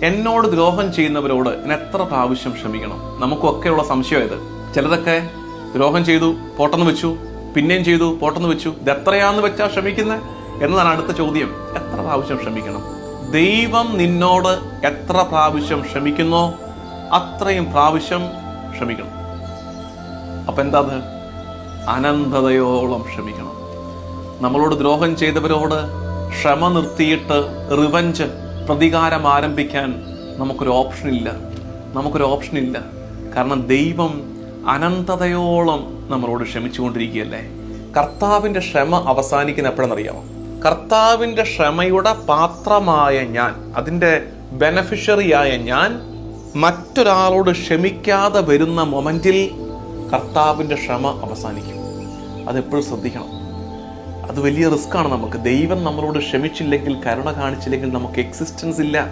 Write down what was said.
എന്നോട് ദ്രോഹം ചെയ്യുന്നവരോട് ഞാൻ എത്ര പ്രാവശ്യം ക്ഷമിക്കണം? നമുക്കൊക്കെയുള്ള സംശയം ഇത്. ചിലതൊക്കെ ദ്രോഹം ചെയ്തു, പോട്ടെന്ന് വെച്ചു, പിന്നെയും ചെയ്തു, പോട്ടെന്ന് വെച്ചു. ഇത് എത്രയാന്ന് വെച്ചാ ക്ഷമിക്കുന്നത് എന്നതാണ് അടുത്ത ചോദ്യം. എത്ര പ്രാവശ്യം ക്ഷമിക്കണം? ദൈവം നിന്നോട് എത്ര പ്രാവശ്യം ക്ഷമിക്കുന്നോ അത്രയും പ്രാവശ്യം ക്ഷമിക്കണം. അപ്പൊ എന്താ അത്? അനന്തതയോളം ക്ഷമിക്കണം. നമ്മളോട് ദ്രോഹം ചെയ്തവരോട് ക്ഷമ നിർത്തിയിട്ട് റിവഞ്ച്, പ്രതികാരം ആരംഭിക്കാൻ നമുക്കൊരു ഓപ്ഷൻ ഇല്ല. കാരണം ദൈവം അനന്തതയോളം നമ്മളോട് ക്ഷമിച്ചുകൊണ്ടിരിക്കുകയല്ലേ. കർത്താവിന്റെ ക്ഷമ അവസാനിക്കുന്ന എപ്പോഴെന്നറിയാമോ? കർത്താവിന്റെ ക്ഷമയുടെ പാത്രമായ ഞാൻ, അതിന്റെ ബെനഫിഷ്യറിയായ ഞാൻ മറ്റൊരാളോട് ക്ഷമിക്കാതെ വരുന്ന മൊമെന്റിൽ കർത്താവിന്റെ ക്ഷമ അവസാനിക്കും. അതെപ്പോഴും ശ്രദ്ധിക്കണം. അത് വലിയ റിസ്ക്കാണ് നമുക്ക്. ദൈവം നമ്മളോട് ക്ഷമിച്ചില്ലെങ്കിൽ, കരുണ കാണിച്ചില്ലെങ്കിൽ നമുക്ക് എക്സിസ്റ്റൻസ് ഇല്ല.